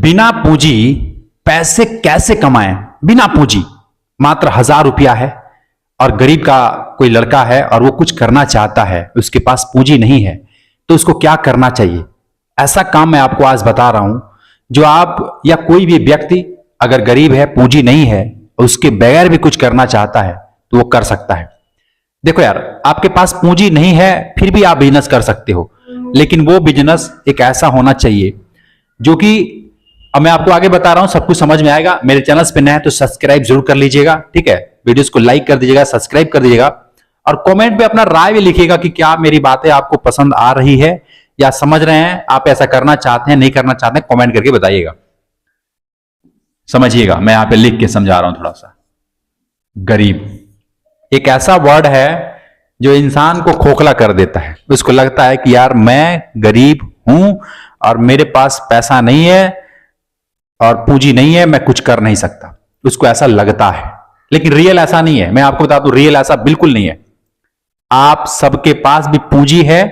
बिना पूंजी पैसे कैसे कमाएं? बिना पूंजी मात्र 1000 रुपया है और गरीब का कोई लड़का है और वो कुछ करना चाहता है, उसके पास पूंजी नहीं है, तो उसको क्या करना चाहिए? ऐसा काम मैं आपको आज बता रहा हूं जो आप या कोई भी व्यक्ति अगर गरीब है, पूंजी नहीं है, उसके बगैर भी कुछ करना चाहता है तो वो कर सकता है। देखो यार, आपके पास पूंजी नहीं है फिर भी आप बिजनेस कर सकते हो, लेकिन वो बिजनेस एक ऐसा होना चाहिए जो कि अब मैं आपको आगे बता रहा हूं, सब कुछ समझ में आएगा। मेरे चैनल पे नए हैं तो सब्सक्राइब जरूर कर लीजिएगा, ठीक है। वीडियोस को लाइक कर दीजिएगा, सब्सक्राइब कर दीजिएगा और कमेंट पे अपना राय भी लिखिएगा कि क्या मेरी बातें आपको पसंद आ रही है या समझ रहे हैं, आप ऐसा करना चाहते हैं, नहीं करना चाहते हैं, कमेंट करके बताइएगा। समझिएगा, मैं यहां पे लिख के समझा रहा हूं थोड़ा सा। गरीब एक ऐसा वर्ड है जो इंसान को खोखला कर देता है। उसको लगता है कि यार मैं गरीब हूं और मेरे पास पैसा नहीं है और पूंजी नहीं है, मैं कुछ कर नहीं सकता, उसको ऐसा लगता है। लेकिन रियल ऐसा नहीं है, मैं आपको बता दूं, रियल ऐसा बिल्कुल नहीं है। आप सबके पास भी पूंजी है,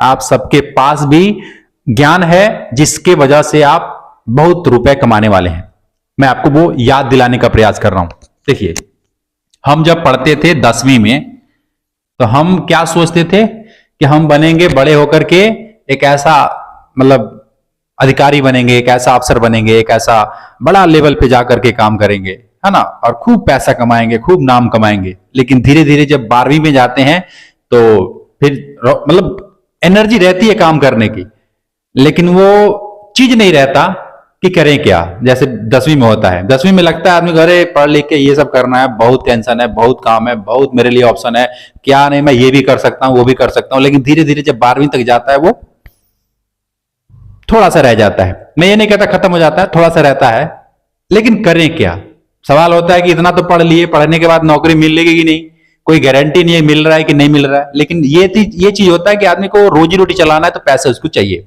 आप सबके पास भी ज्ञान है, जिसके वजह से आप बहुत रुपए कमाने वाले हैं। मैं आपको वो याद दिलाने का प्रयास कर रहा हूं। देखिए, हम जब पढ़ते थे 10वीं में तो हम क्या सोचते थे कि हम बनेंगे बड़े होकर के एक ऐसा मतलब अधिकारी बनेंगे, एक ऐसा अफसर बनेंगे, एक ऐसा बड़ा लेवल पे जाकर के काम करेंगे, है ना, और खूब पैसा कमाएंगे, खूब नाम कमाएंगे। लेकिन धीरे धीरे जब 12वीं में जाते हैं तो फिर मतलब एनर्जी रहती है काम करने की, लेकिन वो चीज नहीं रहता कि करें क्या। जैसे 10वीं में होता है, 10वीं में लगता है आदमी घरे पढ़ लिख के ये सब करना है, बहुत टेंशन है, बहुत काम है, बहुत मेरे लिए ऑप्शन है, क्या नहीं मैं ये भी कर सकता हूं, वो भी कर सकता हूं। लेकिन धीरे धीरे जब 12वीं तक जाता है वो थोड़ा सा रह जाता है। मैं ये नहीं कहता खत्म हो जाता है, थोड़ा सा रहता है, लेकिन करें क्या। सवाल होता है कि इतना तो पढ़ लिए, पढ़ने के बाद नौकरी मिलेगी कि नहीं, कोई गारंटी नहीं है मिल रहा है कि नहीं मिल रहा है। लेकिन ये चीज होता है कि आदमी को रोजी रोटी चलाना है तो पैसे उसको चाहिए।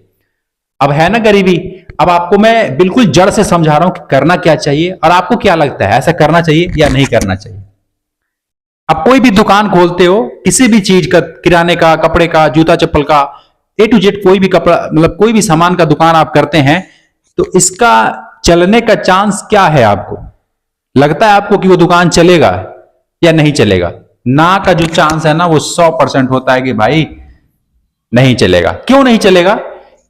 अब है ना गरीबी। अब आपको मैं बिल्कुल जड़ से समझा रहा हूं कि करना क्या चाहिए और आपको क्या लगता है ऐसा करना चाहिए या नहीं करना चाहिए। आप कोई भी दुकान खोलते हो, किसी भी चीज का, किराने का, कपड़े का, जूता चप्पल का, A to Z कोई भी कपड़ा मतलब कोई भी सामान का दुकान आप करते हैं तो इसका चलने का चांस क्या है? आपको लगता है आपको कि वो दुकान चलेगा या नहीं चलेगा? ना का जो चांस है ना वो 100% होता है कि भाई नहीं चलेगा। क्यों नहीं चलेगा?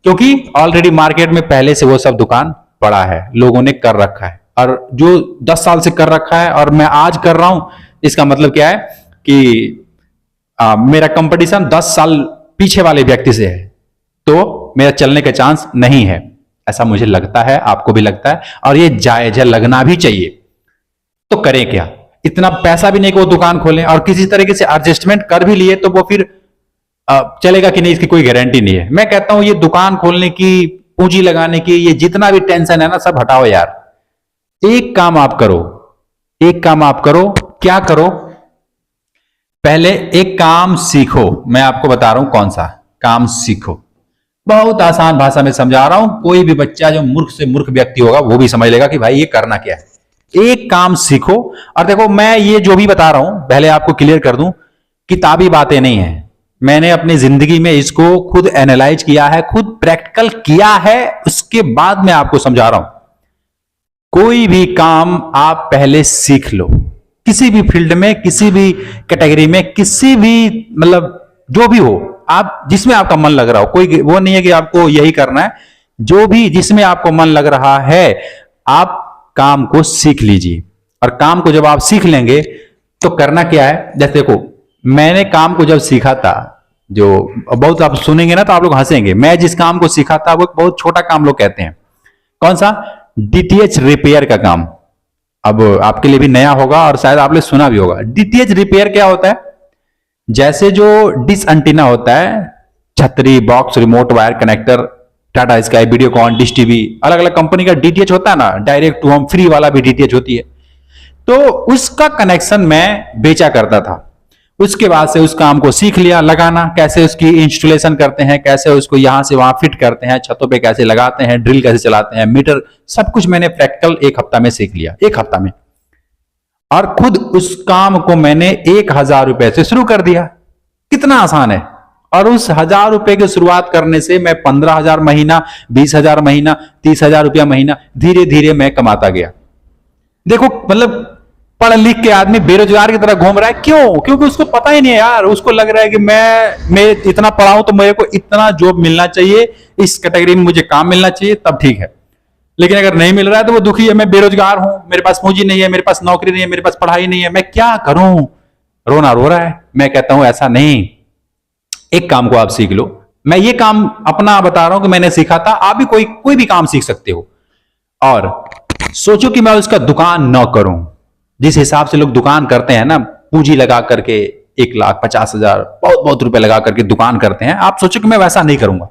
क्योंकि ऑलरेडी मार्केट में पहले से वो सब दुकान पड़ा है, लोगों ने कर रखा है, और जो 10 साल से कर रखा है और मैं आज कर रहा हूं, इसका मतलब क्या है कि मेरा कंपटीशन 10 साल पीछे वाले व्यक्ति से है, तो मेरा चलने का चांस नहीं है। ऐसा मुझे लगता है, आपको भी लगता है, और ये जायज है, लगना भी चाहिए। तो करें क्या? इतना पैसा भी नहीं कि वो दुकान खोलें, और किसी तरीके से एडजस्टमेंट कर भी लिए तो वो फिर चलेगा कि नहीं इसकी कोई गारंटी नहीं है। मैं कहता हूं ये दुकान खोलने की, पूंजी लगाने की, ये जितना भी टेंशन है ना सब हटाओ यार। एक काम आप करो, एक काम आप करो। क्या करो? पहले एक काम सीखो। मैं आपको बता रहा हूं कौन सा काम सीखो। बहुत आसान भाषा में समझा रहा हूं, कोई भी बच्चा जो मूर्ख से मूर्ख व्यक्ति होगा वो भी समझ लेगा कि भाई ये करना क्या है। एक काम सीखो। और देखो, मैं ये जो भी बता रहा हूं पहले आपको क्लियर कर दूं, किताबी बातें नहीं है। मैंने अपनी जिंदगी में इसको खुद एनालाइज किया है, खुद प्रैक्टिकल किया है, उसके बाद मैं आपको समझा रहा हूं। कोई भी काम आप पहले सीख लो, किसी भी फील्ड में, किसी भी कैटेगरी में, किसी भी मतलब जो भी हो, आप जिसमें आपका मन लग रहा हो, कोई वो नहीं है कि आपको यही करना है, जो भी जिसमें आपको मन लग रहा है आप काम को सीख लीजिए। और काम को जब आप सीख लेंगे तो करना क्या है, जैसे देखो मैंने काम को जब सीखा था, जो बहुत आप सुनेंगे ना तो आप लोग हंसेंगे, मैं जिस काम को सीखा था वो बहुत छोटा काम लोग कहते हैं। कौन सा? डीटीएच रिपेयर का काम। अब आपके लिए भी नया होगा और शायद आपने सुना भी होगा। डीटीएच रिपेयर क्या होता है? जैसे जो डिश एंटीना होता है, छतरी, box, remote, wire, connector, Tata sky, Videocon, dish TV, अलग अलग कंपनी का डीटीएच होता है ना, डायरेक्ट टू होम फ्री वाला भी डीटीएच होती है। तो उसका कनेक्शन मैं बेचा करता था। उसके बाद से उस काम को सीख लिया, लगाना कैसे, उसकी इंस्टॉलेशन करते हैं, कैसे उसको यहां से वहां फिट करते हैं, छतों पे कैसे लगाते हैं, ड्रिल कैसे चलाते हैं, मीटर, सब कुछ मैंने प्रैक्टिकल 1 हफ्ता में सीख लिया, 1 हफ्ता में। और खुद उस काम को मैंने 1000 रुपए से शुरू कर दिया। कितना आसान है। और उस 1,000 रुपए की शुरुआत करने से मैं 15,000 महीना, 20,000 महीना, 30,000 रुपया महीना धीरे धीरे मैं कमाता गया। देखो मतलब पढ़ लिख के आदमी बेरोजगार की तरह घूम रहा है, क्यों? क्योंकि उसको पता ही नहीं है यार, उसको लग रहा है कि मैं इतना पढ़ा हूं तो मेरे को इतना जॉब मिलना चाहिए, इस कैटेगरी में मुझे काम मिलना चाहिए तब ठीक है। लेकिन अगर नहीं मिल रहा है तो वो दुखी है, मैं बेरोजगार हूं, मेरे पास पूंजी नहीं है, मेरे पास नौकरी नहीं है, मेरे पास पढ़ाई नहीं है, मैं क्या करूं? रोना रो रहा है। मैं कहता हूं ऐसा नहीं, एक काम को आप सीख लो। मैं ये काम अपना बता रहा हूं कि मैंने सीखा था, आप भी कोई भी काम सीख सकते हो। और सोचो कि मैं उसका दुकान न करूं, जिस हिसाब से लोग दुकान करते हैं ना, पूंजी लगा करके 1,50,000 बहुत बहुत रुपए लगा करके दुकान करते हैं। आप सोचो कि मैं वैसा नहीं करूंगा,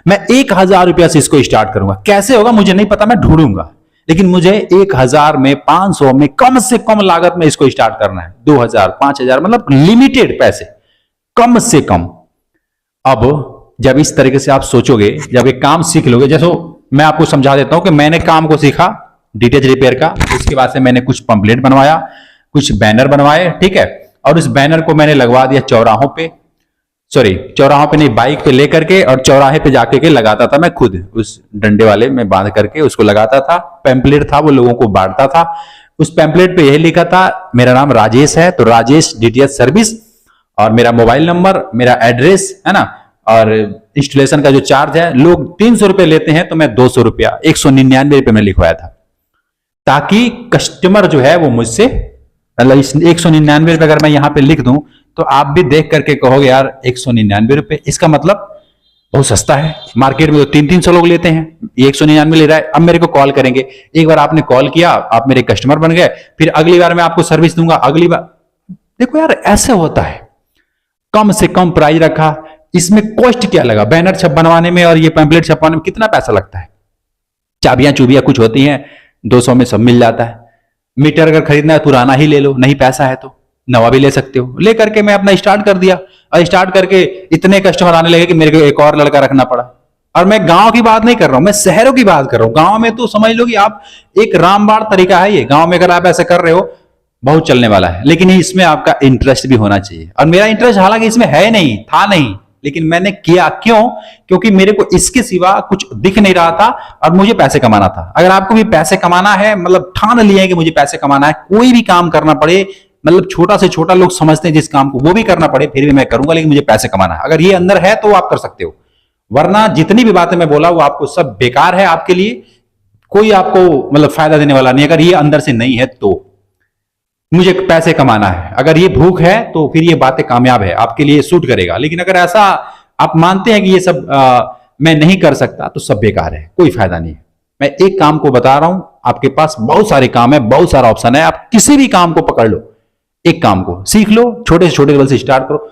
मैं 1,000 रुपया से इसको स्टार्ट करूंगा। कैसे होगा मुझे नहीं पता, मैं ढूंढूंगा, लेकिन मुझे 1,000 में, 500 में, कम से कम लागत में इसको स्टार्ट करना है। 2,000, 5,000, मतलब लिमिटेड पैसे, कम से कम। अब जब इस तरीके से आप सोचोगे, जब एक काम सीख लोगे, जैसे मैं आपको समझा देता हूं कि मैंने काम को सीखा डीटीएच रिपेयर का, उसके बाद से मैंने कुछ पंपलेट बनवाया, कुछ बैनर बनवाए, ठीक है, और उस बैनर को मैंने लगवा दिया चौराहों पे, चौराहों पे नहीं, बाइक पे लेकर के, और चौराहे पे जाके के लगाता था मैं खुद, उस डंडे वाले में बांध करके उसको लगाता था। पैम्पलेट था, वो लोगों को बांटता था। उस पैम्पलेट पे यही लिखा था, मेरा नाम राजेश है, तो राजेश डीटीएच सर्विस, और मेरा मोबाइल नंबर, मेरा एड्रेस है ना, और इंस्टॉलेशन का जो चार्ज है, लोग 300 रुपए लेते हैं तो मैं 200 रुपया, 199 रुपए में लिखवाया था, ताकि कस्टमर जो है वो मुझसे, मतलब 199 रुपए अगर मैं यहां पे लिख दूं तो आप भी देख करके कहोगे यार 199 रुपए, इसका मतलब बहुत सस्ता है। मार्केट में तो 300 लोग लेते हैं, ये 199 ले रहा है। अब मेरे को कॉल करेंगे, एक बार आपने कॉल किया, आप मेरे कस्टमर बन गए, फिर अगली बार मैं आपको सर्विस दूंगा, अगली बार। देखो यार ऐसे होता है, कम से कम प्राइस रखा, इसमें कॉस्ट क्या लगा, बैनर छप बनवाने में और ये पैम्पलेट छपवाने में कितना पैसा लगता है? चाबियां चूबियां कुछ होती हैं, 200 में सब मिल जाता है। मीटर अगर खरीदना है पुराना ही ले लो, नहीं पैसा है तो नवा भी ले सकते हो। ले करके मैं अपना स्टार्ट कर दिया, और स्टार्ट करके इतने कस्टमर आने लगे कि मेरे को एक और लड़का रखना पड़ा। और मैं गांव की बात नहीं कर रहा हूं, मैं शहरों की बात कर रहा हूं। गांव में तो समझ लो कि आप, एक रामबाण तरीका है ये, गांव में अगर आप ऐसा कर रहे हो बहुत चलने वाला है, लेकिन इसमें आपका इंटरेस्ट भी होना चाहिए। और मेरा इंटरेस्ट हालांकि इसमें है नहीं, था नहीं, लेकिन मैंने किया। क्यों? क्योंकि मेरे को इसके सिवा कुछ दिख नहीं रहा था और मुझे पैसे कमाना था। अगर आपको भी पैसे कमाना है, मतलब ठान लिया है कि मुझे पैसे कमाना है, कोई भी काम करना पड़े, मतलब छोटा से छोटा लोग समझते हैं जिस काम को, वो भी करना पड़े फिर भी मैं करूंगा, लेकिन मुझे पैसे कमाना है। अगर ये अंदर है तो आप कर सकते हो, वरना जितनी भी बातें मैं बोला वो आपको सब बेकार है, आपके लिए कोई आपको मतलब फायदा देने वाला नहीं। अगर ये अंदर से नहीं है तो मुझे पैसे कमाना है, अगर ये भूख है तो फिर ये बातें कामयाब है, आपके लिए सूट करेगा। लेकिन अगर ऐसा आप मानते हैं कि ये सब मैं नहीं कर सकता, तो सब बेकार है, कोई फायदा नहीं है। मैं एक काम को बता रहा हूं, आपके पास बहुत सारे काम है, बहुत सारा ऑप्शन है, आप किसी भी काम को पकड़ लो, एक काम को सीख लो, छोटे से छोटे लेवल से स्टार्ट करो।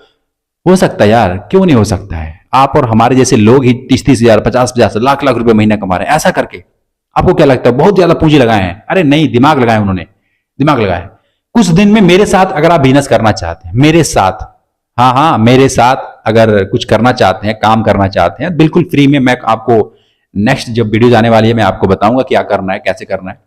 हो सकता है यार, क्यों नहीं हो सकता है? आप और हमारे जैसे लोग ही 30-30 हजार, 50-50, लाख-लाख रुपए महीना कमा रहे हैं ऐसा करके। आपको क्या लगता है बहुत ज्यादा पूंजी लगाए हैं? अरे नहीं, दिमाग लगाए उन्होंने, दिमाग लगाए। कुछ दिन में मेरे साथ अगर आप बिजनेस करना चाहते हैं, मेरे साथ, हाँ मेरे साथ अगर कुछ करना चाहते हैं, काम करना चाहते हैं, बिल्कुल फ्री में मैं आपको नेक्स्ट जब वीडियो आने वाली है मैं आपको बताऊंगा क्या करना है, कैसे करना है।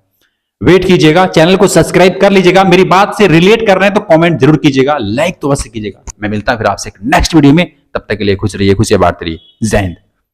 वेट कीजिएगा, चैनल को सब्सक्राइब कर लीजिएगा, मेरी बात से रिलेट कर रहे हैं तो कमेंट जरूर कीजिएगा, लाइक तो अवश्य कीजिएगा। मैं मिलता हूं फिर आपसे नेक्स्ट वीडियो में, तब तक के लिए खुश रहिए, खुशियां बांटते रहिए। जय हिंद।